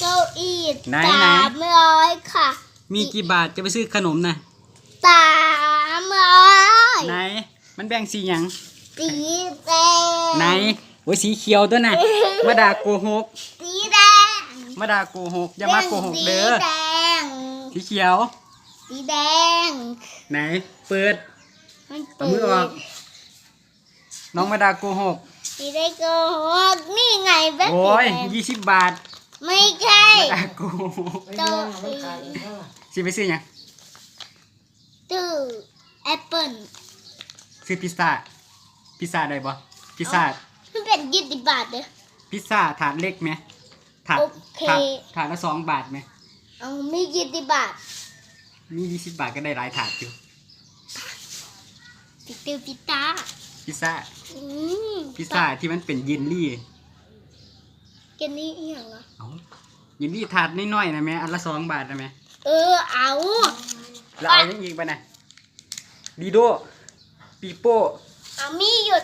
เก้าอี้ไหน300ค่ะมีกี่บาทจะไปซื้อขนมนะ300ไหนมันแบ่งสีหยังสีแดงไหนโอ้ยสีเขียวตัวน่ะมาด่าโกหกสีแดงมาด่าโกหกอย่ามาโกหกเด้อสีแดงสีเขียวสีแดงไหนเปิดมันเปิ เอามือออกน้องมาด่าโกหกสีแดงโกหกนี่ไงแบงค์ โอ้ย สีแดง20 บาทไม่ใช่ มาด่าโกหก ตู้ สิไปซื้อหยัง ตู้แอปเปิ้ล ซื้อพิซซ่าได้บ่พิซซ่า มันเป็น20 บาทเด้อ พิซซ่าถาดเล็กไหมถาด โอเค ถาดละ2 บาทไหม เอามี20 บาท มี20 บาทก็ได้หลายถาดอยู่ ติดติวพิตา พิซซ่า อืม พิซซ่าที่มันเป็นเยลลี่ แกนี่อีหยังเหรอ เอาเยลลี่ถาดน้อยๆนะแม่อันละ2 บาทนะแม่ เอา แล้วเอาอย่างอีกไปนะดีโดปีโป้ เอามีอยู่